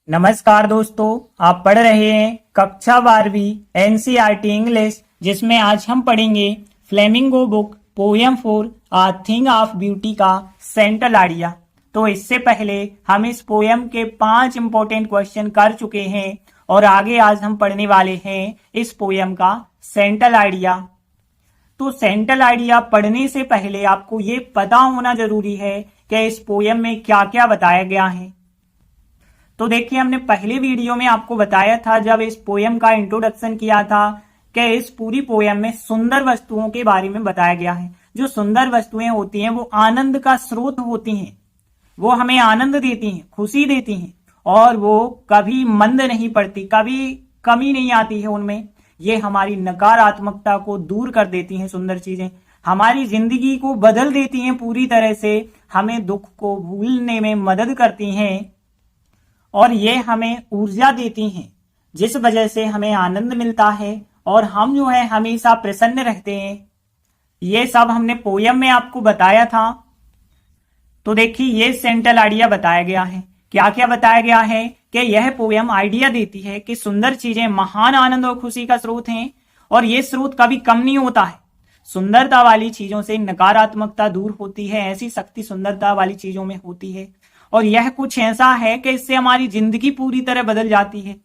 नमस्कार दोस्तों, आप पढ़ रहे हैं कक्षा 12वीं एनसीईआरटी इंग्लिश, जिसमें आज हम पढ़ेंगे flamingo book poem for a thing of beauty का सेंट्रल आइडिया। तो इससे पहले हम इस पोयम के 5 इंपॉर्टेंट क्वेश्चन कर चुके हैं और आगे आज हम पढ़ने वाले हैं इस पोयम का सेंट्रल आइडिया। तो सेंट्रल आइडिया पढ़ने से पहले आपको ये पता होना जरूरी है कि इस पोयम में क्या क्या बताया गया है। तो देखिए, हमने पहले वीडियो में आपको बताया था जब इस पोयम का इंट्रोडक्शन किया था कि इस पूरी पोयम में सुंदर वस्तुओं के बारे में बताया गया है। जो सुंदर वस्तुएं होती हैं वो आनंद का स्रोत होती हैं, वो हमें आनंद देती हैं, खुशी देती हैं और वो कभी मंद नहीं पड़ती, कभी कमी नहीं आती है उनमें। ये हमारी नकारात्मकता को दूर कर देती हैं। सुंदर चीजें हमारी जिंदगी को बदल देती हैं पूरी तरह से, हमें दुख को भूलने में मदद करती हैं और ये हमें ऊर्जा देती हैं, जिस वजह से हमें आनंद मिलता है और हम जो है हमेशा प्रसन्न रहते हैं। ये सब हमने पोयम में आपको बताया था। तो देखिए, ये सेंट्रल आइडिया बताया गया है। क्या क्या बताया गया है कि यह पोयम आइडिया देती है कि सुंदर चीजें महान आनंद और खुशी का स्रोत हैं और ये स्रोत कभी कम नहीं होता है। सुंदरता वाली चीजों से नकारात्मकता दूर होती है, ऐसी शक्ति सुंदरता वाली चीजों में होती है और यह कुछ ऐसा है कि इससे हमारी जिंदगी पूरी तरह बदल जाती है।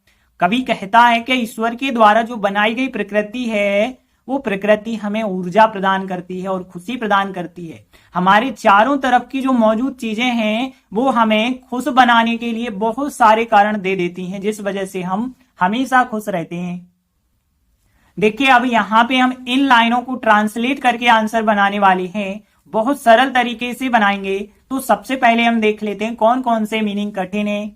कभी कहता है कि ईश्वर के द्वारा जो बनाई गई प्रकृति है वो प्रकृति हमें ऊर्जा प्रदान करती है और खुशी प्रदान करती है। हमारे चारों तरफ की जो मौजूद चीजें हैं वो हमें खुश बनाने के लिए बहुत सारे कारण दे देती हैं, जिस वजह से हम हमेशा खुश रहते हैं। देखिए, अब यहाँ पे हम इन लाइनों को ट्रांसलेट करके आंसर बनाने वाले हैं। बहुत सरल तरीके से बनाएंगे। तो सबसे पहले हम देख लेते हैं कौन कौन से मीनिंग कठिन है।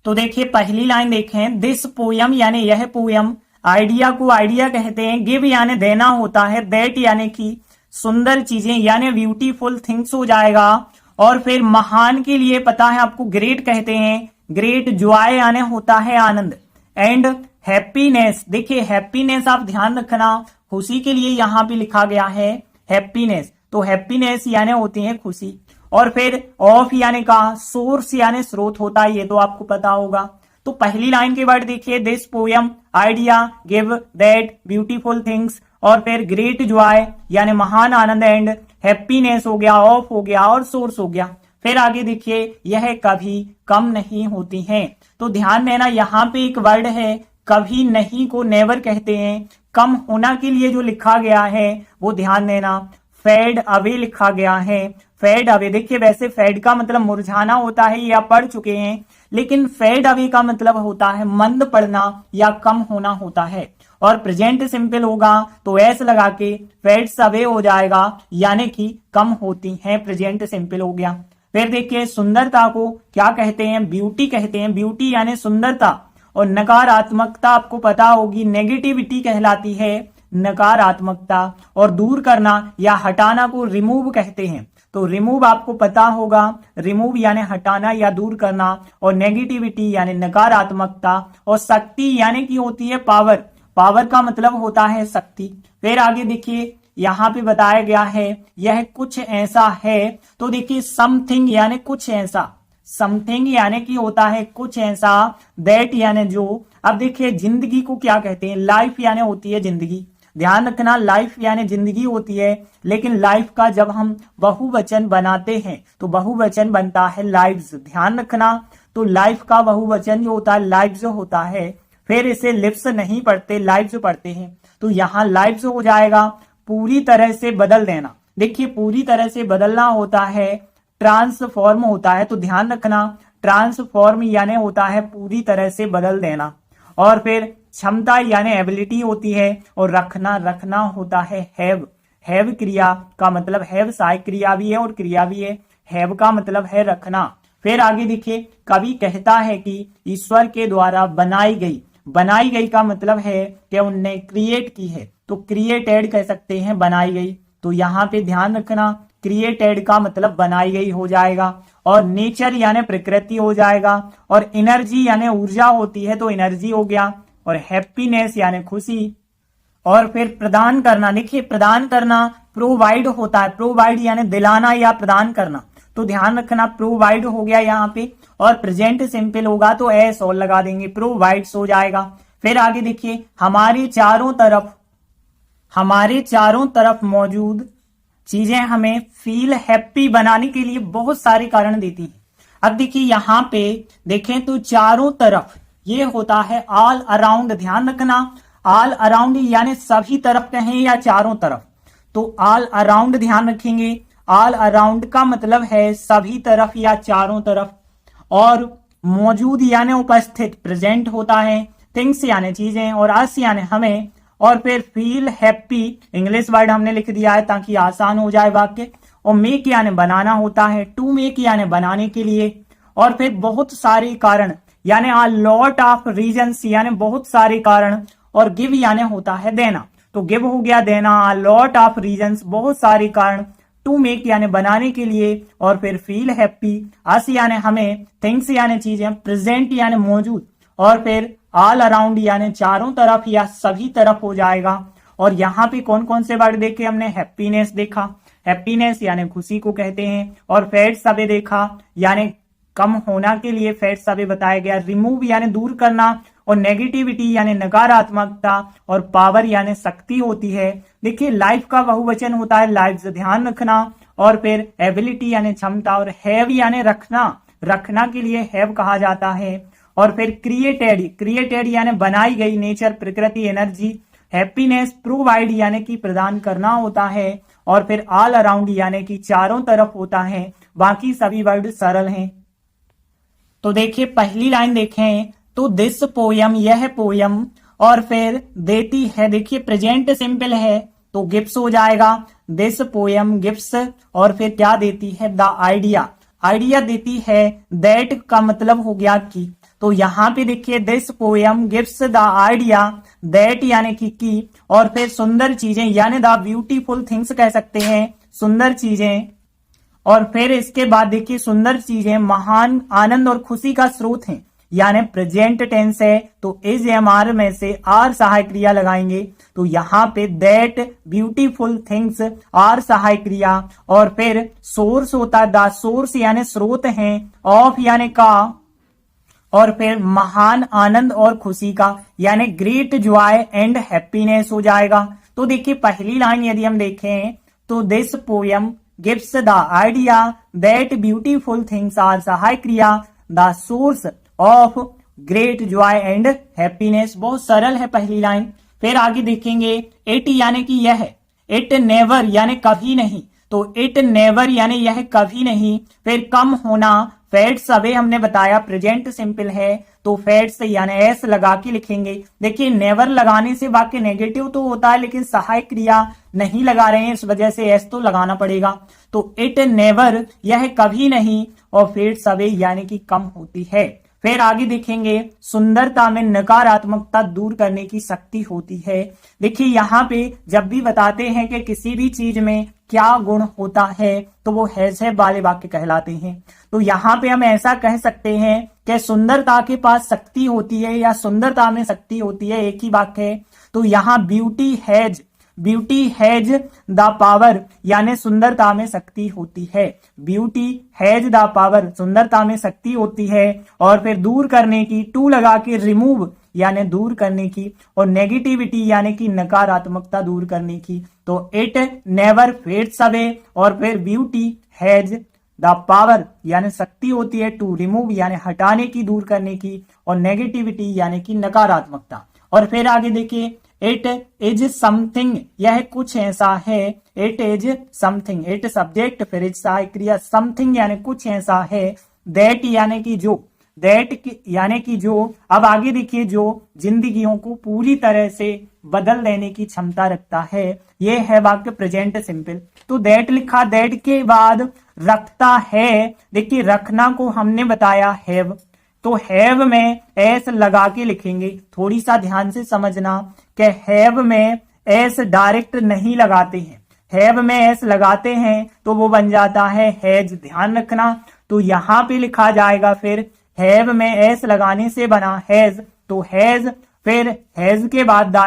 तो देखिए, पहली लाइन देखें, दिस पोयम यानी यह पोयम, आइडिया को आइडिया कहते हैं, गिव यानी देना होता है, दैट यानी कि सुंदर चीजें यानी ब्यूटीफुल थिंग्स हो जाएगा और फिर महान के लिए पता है आपको ग्रेट कहते हैं, ग्रेट जॉय यानी होता है आनंद, एंड हैप्पीनेस। देखिए, हैप्पीनेस आप ध्यान रखना, खुशी के लिए यहां पे लिखा गया है हैप्पीनेस। तो हैप्पीनेस यानी होती है खुशी और फिर ऑफ यानी का सोर्स यानी स्रोत होता है, ये तो आपको पता होगा। तो पहली लाइन के वर्ड देखिए, this poem, idea, give, that, beautiful things और फिर ग्रेट जॉय यानी महान आनंद, एंड हैप्पीनेस हो गया, ऑफ हो गया और सोर्स हो गया। फिर आगे देखिए, यह कभी कम नहीं होती हैं। तो ध्यान देना, यहाँ पे एक वर्ड है कभी नहीं को नेवर कहते हैं। कम होना के लिए जो लिखा गया है वो ध्यान देना, फेड अवे लिखा गया है। फेड अवे, देखिए वैसे फेड का मतलब मुरझाना होता है, ये आप पढ़ चुके हैं, लेकिन फेड अवे का मतलब होता है मंद पड़ना या कम होना होता है। और प्रेजेंट सिंपल होगा तो एस लगा के फेड्स अवे हो जाएगा, यानी कि कम होती हैं, प्रेजेंट सिंपल हो गया। फिर देखिए, सुंदरता को क्या कहते हैं, ब्यूटी कहते हैं। ब्यूटी यानी सुंदरता और नकारात्मकता आपको पता होगी नेगेटिविटी कहलाती है, नकारात्मकता। और दूर करना या हटाना को रिमूव कहते हैं। तो रिमूव आपको पता होगा, रिमूव यानी हटाना या दूर करना, और नेगेटिविटी यानी नकारात्मकता, और शक्ति यानी कि होती है पावर। पावर का मतलब होता है शक्ति। फिर आगे देखिए, यहाँ पे बताया गया है यह कुछ ऐसा है। तो देखिए, समथिंग यानी कुछ ऐसा, समथिंग यानी कि होता है कुछ ऐसा, दैट यानी जो। अब देखिए, जिंदगी को क्या कहते हैं, लाइफ यानी होती है जिंदगी। ध्यान रखना, लाइफ यानी जिंदगी होती है, लेकिन लाइफ का जब हम बहुवचन बनाते हैं तो बहुवचन बनता है लाइव्स। ध्यान रखना, तो लाइफ का बहुवचन जो होता है लाइव्स होता है। फिर इसे लिव्स नहीं पढ़ते, लाइव्स पढ़ते हैं। तो यहाँ लाइव्स हो जाएगा, पूरी तरह से बदल देना। देखिए, पूरी तरह से बदलना होता है, ट्रांसफॉर्म होता है। तो ध्यान रखना, ट्रांसफॉर्म यानी होता है पूरी तरह से बदल देना। और फिर क्षमता यानी एबिलिटी होती है, और रखना, रखना होता है हैव। हैव क्रिया का मतलब हैव सहायक क्रिया भी है और क्रिया भी है। हैव का मतलब है रखना। फिर आगे देखिए, कवि कहता है कि ईश्वर के द्वारा बनाई गई। बनाई गई का मतलब है कि उनने क्रिएट की है, तो क्रिएटेड कह सकते हैं, बनाई गई। तो यहाँ पे ध्यान रखना, क्रिएटेड का मतलब बनाई गई हो जाएगा, और नेचर यानी प्रकृति हो जाएगा, और एनर्जी यानी ऊर्जा होती है तो एनर्जी हो गया, और हैप्पीनेस यानी खुशी। और फिर प्रदान करना, देखिए प्रदान करना प्रोवाइड होता है, प्रोवाइड यानी दिलाना या प्रदान करना। तो ध्यान रखना प्रोवाइड हो गया यहाँ पे, और प्रेजेंट सिंपल होगा तो एस और लगा देंगे, प्रोवाइड्स हो जाएगा। फिर आगे देखिए, हमारे चारों तरफ मौजूद चीजें हमें फील हैप्पी बनाने के लिए बहुत सारे कारण देती हैं। अब देखिए यहाँ पे देखें तो चारों तरफ ये होता है ऑल अराउंड, ध्यान रखना ऑल अराउंड यानी सभी तरफ कहें या चारों तरफ, तो ऑल अराउंड ध्यान रखेंगे। ऑल अराउंड का मतलब है सभी तरफ या चारों तरफ, और मौजूद यानी उपस्थित, प्रेजेंट होता है, थिंग्स यानी चीजें, और अस यानी हमें, और फिर फील हैप्पी इंग्लिश वर्ड हमने लिख दिया है ताकि आसान हो जाए वाक्य, और मेक यानी बनाना होता है, टू मेक यानी बनाने के लिए, और फिर बहुत सारे कारण यानी अ लॉट ऑफ रीजंस यानी बहुत सारे कारण, और गिव यानी होता है देना, तो गिव हो गया देना, अ लॉट ऑफ रीजंस बहुत सारे कारण, टू मेक यानी बनाने के लिए, और फिर फील हैप्पी, अस यानी हमें, थिंग्स यानी चीजें, प्रेजेंट यानी मौजूद, और फिर ऑल अराउंड यानी चारों तरफ या सभी तरफ हो जाएगा। और यहाँ पे कौन कौन से वर्ड देखे हमने, हैप्पीनेस देखा, हैप्पीनेस यानी खुशी को कहते हैं, और फैट सबे देखा यानी कम होना के लिए फैट सबे बताया गया, रिमूव यानी दूर करना, और नेगेटिविटी यानी नकारात्मकता, और पावर यानी शक्ति होती है। देखिए लाइफ का बहुवचन होता है लाइव्स, ध्यान रखना, और फिर एबिलिटी यानी क्षमता, और हैव यानी रखना के लिए हैव कहा जाता है, और फिर क्रिएटेड यानी बनाई गई, नेचर प्रकृति, एनर्जी, हैप्पीनेस प्रोवाइड यानी कि प्रदान करना होता है, और फिर ऑल अराउंड यानी कि चारों तरफ होता है। बाकी सभी वर्ड सरल हैं। तो देखिए पहली लाइन देखें तो दिस पोयम, यह पोयम, और फिर देती है, देखिए प्रेजेंट सिंपल है तो गिफ्ट्स हो जाएगा, दिस पोयम गिफ्ट्स, और फिर क्या देती है, द आइडिया देती है, दैट का मतलब हो गया कि, तो यहाँ पे देखिए this poem gives the idea that यानी कि, और फिर सुंदर चीजें यानी द ब्यूटीफुल थिंग्स कह सकते हैं, सुंदर चीजें, और फिर इसके बाद देखिए सुंदर चीजें महान आनंद और खुशी का स्रोत हैं, यानी प्रेजेंट टेंस है तो इज एम आर में से आर सहायक क्रिया लगाएंगे, तो यहाँ पे दैट ब्यूटीफुल थिंग्स आर सहायक क्रिया, और फिर सोर्स होता है, द सोर्स यानी स्रोत हैं, ऑफ यानी का, और फिर महान आनंद और खुशी का यानी ग्रेट जॉय एंड हैप्पीनेस हो जाएगा। तो देखिए पहली लाइन यदि हम देखें तो this poem gives the idea that beautiful things are सहायक क्रिया, the source of great joy and happiness, बहुत सरल है पहली लाइन। फिर आगे देखेंगे इट यानी कि यह, इट नेवर यानी कभी नहीं, तो इट नेवर यानी यह कभी नहीं। फिर कम होना, फैट्स अबे हमने बताया प्रेजेंट सिंपल है तो फैट्स यानी एस लगा के लिखेंगे। देखिए नेवर लगाने से वाक्य नेगेटिव तो होता है लेकिन सहायक क्रिया नहीं लगा रहे हैं, इस वजह से एस तो लगाना पड़ेगा, तो इट नेवर यह कभी नहीं, और फैट्स अबे यानी कि कम होती है। फिर आगे देखेंगे सुंदरता में नकारात्मकता दूर करने की शक्ति होती है। देखिए यहाँ पे जब भी बताते हैं कि किसी भी चीज में क्या गुण होता है तो वो हैज वाले वाक्य कहलाते हैं। तो यहाँ पे हम ऐसा कह सकते हैं कि सुंदरता के पास शक्ति होती है या सुंदरता में शक्ति होती है, एक ही वाक्य है। तो यहाँ ब्यूटी हैज द पावर यानी सुंदरता में शक्ति होती है, ब्यूटी हैज द पावर सुंदरता में शक्ति होती है। और फिर दूर करने की, टू लगा के रिमूव यानी दूर करने की, और नेगेटिविटी यानी कि नकारात्मकता दूर करने की, तो इट नेवर फेड्स अवे, और फिर ब्यूटी हैज द पावर यानी शक्ति होती है, टू रिमूव यानी हटाने की, दूर करने की, और नेगेटिविटी यानी कि नकारात्मकता। और फिर आगे देखिए इट इज समथिंग यह कुछ ऐसा है, it is something, it subject फिर इज सहायक क्रिया, समथिंग यानी कुछ ऐसा है, दैट यानी कि जो, दैट यानी कि जो। अब आगे देखिए जो जिंदगियों को पूरी तरह से बदल देने की क्षमता रखता है, ये है वाक्य प्रेजेंट सिंपल। तो दैट लिखा, दैट के बाद रखता है, देखिए रखना को हमने बताया हैव, तो हैव में एस लगा के लिखेंगे। थोड़ी सा ध्यान से समझना कि हैव में एस डायरेक्ट नहीं लगाते हैं, हैव में एस लगाते हैं तो वो बन जाता है हैज, ध्यान रखना। तो यहाँ पे लिखा जाएगा फिर हैव में एस लगाने से बना हैज, तो हैज, फिर हैज के बाद द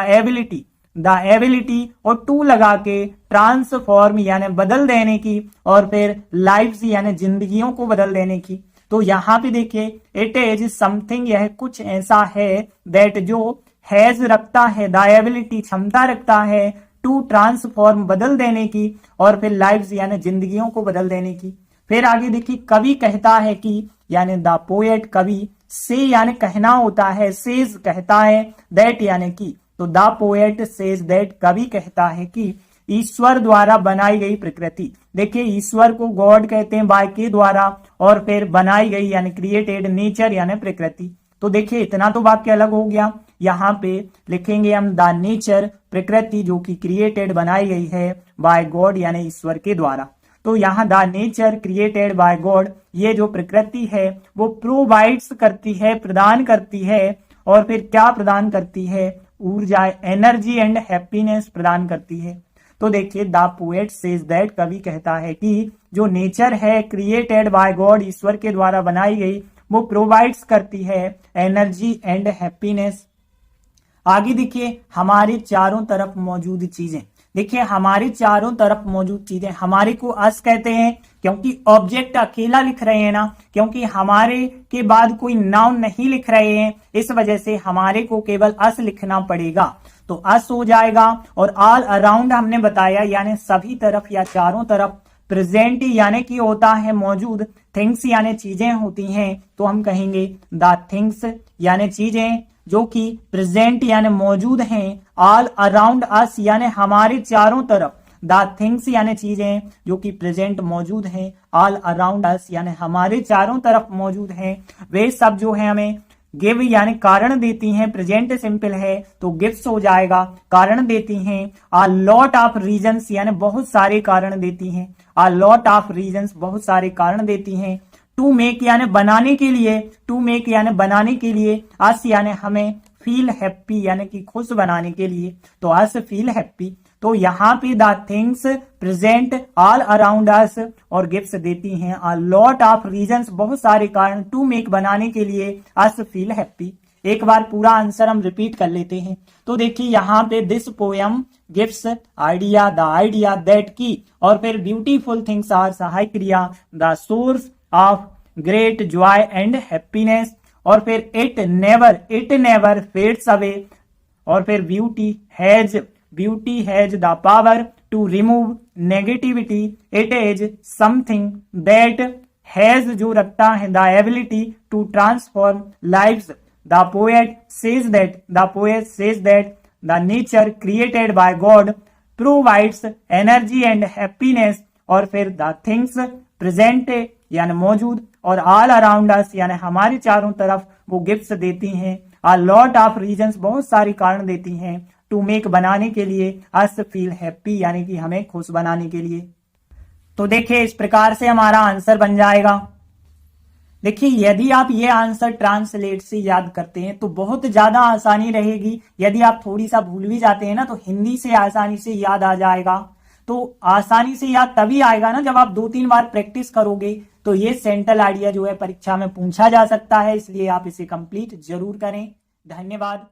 द एबिलिटी और टू लगा के ट्रांसफॉर्म यानी बदल देने की, और फिर लाइव्स यानी जिंदगियों को बदल देने की। तो यहाँ पे देखिए इट इज समथिंग, यह कुछ ऐसा है, दैट जो हैज रखता है, द एबिलिटी क्षमता रखता है, टू ट्रांसफॉर्म बदल देने की, और फिर लाइव्स यानी जिंदगियों को बदल देने की। फिर आगे देखिए कवि कहता है कि, यानी द पोएट कवि, से यानी कहना होता है, सेज कहता है, दैट यानी कि, तो द पोएट सेज दैट कवि कहता है कि ईश्वर द्वारा बनाई गई प्रकृति। देखिए ईश्वर को गॉड कहते हैं बाय के द्वारा, और फिर बनाई गई यानी क्रिएटेड, नेचर यानी प्रकृति। तो देखिए इतना तो वाक्य अलग हो गया। यहाँ पे लिखेंगे हम द नेचर, प्रकृति जो कि क्रिएटेड बनाई गई है बाय गॉड यानी ईश्वर के द्वारा। तो यहाँ the nature created by God, ये जो प्रकृति है वो प्रोवाइड्स करती है, प्रदान करती है, और फिर क्या प्रदान करती है, ऊर्जा, एनर्जी एंड हैप्पीनेस प्रदान करती है। तो देखिए द पोएट सेज दैट, कवि कहता है कि जो नेचर है क्रिएटेड बाय गॉड, ईश्वर के द्वारा बनाई गई, वो प्रोवाइड्स करती है एनर्जी एंड हैप्पीनेस। आगे देखिए हमारे चारों तरफ मौजूद चीजें, देखिए हमारे चारों तरफ मौजूद चीजें, हमारे को अस कहते हैं क्योंकि ऑब्जेक्ट अकेला लिख रहे हैं ना, क्योंकि हमारे के बाद कोई नाउन नहीं लिख रहे हैं, इस वजह से हमारे को केवल अस लिखना पड़ेगा, तो अस हो जाएगा। और ऑल अराउंड हमने बताया यानी सभी तरफ या चारों तरफ, प्रेजेंट यानी कि होता है मौजूद, थिंग्स यानी चीजें होती हैं, तो हम कहेंगे द थिंग्स यानी चीजें जो कि प्रेजेंट यानी मौजूद हैं, ऑल अराउंड अस यानी हमारे चारों तरफ, द थिंग्स यानी चीजें जो कि प्रेजेंट मौजूद हैं, ऑल अराउंड अस यानी हमारे चारों तरफ मौजूद हैं, वे सब जो है हमें गिव यानी कारण देती हैं, प्रेजेंट सिंपल है तो गिव्स हो जाएगा, कारण देती हैं। आ लॉट ऑफ रीजंस यानी बहुत सारे कारण देती हैं, आ लॉट ऑफ रीजंस बहुत सारे कारण देती हैं। टू मेक यानी बनाने के लिए, टू मेक यानी बनाने के लिए, अस यानी हमें, फील हैप्पी यानी कि खुश बनाने के लिए, तो अस फील हैप्पी। तो यहाँ पे the things present all around us और गिफ्ट्स देती हैं अ लॉट ऑफ रीजंस, बहुत सारे कारण, टू मेक बनाने के लिए, अस फील हैप्पी। एक बार पूरा आंसर हम रिपीट कर लेते हैं। तो देखिए यहाँ पे this poem gives idea, the idea that की, और फिर ब्यूटीफुल थिंग्स आर सहायक क्रिया, the source of great joy and happiness, और फिर इट नेवर फेड्स अवे, और फिर beauty has the power to remove negativity, it is something that has जो रखता है the ability to transform lives, the poet says that the nature created by God provides energy and happiness, और फिर the things present यानी मौजूद, और all around us यानी हमारे चारों तरफ वो गिफ्ट्स देती हैं, अ लॉट ऑफ रीजंस बहुत सारे कारण देती हैं, टू मेक बनाने के लिए, अस फील हैप्पी यानी कि हमें खुश बनाने के लिए। तो देखिए इस प्रकार से हमारा आंसर बन जाएगा। देखिए यदि आप ये आंसर ट्रांसलेट से याद करते हैं तो बहुत ज्यादा आसानी रहेगी। यदि आप थोड़ी सा भूल भी जाते हैं ना तो हिंदी से आसानी से याद आ जाएगा। तो आसानी से याद तभी आएगा ना जब आप 2-3 बार प्रैक्टिस करोगे। तो ये सेंट्रल आइडिया जो है परीक्षा में पूछा जा सकता है, इसलिए आप इसे कंप्लीट जरूर करें। धन्यवाद।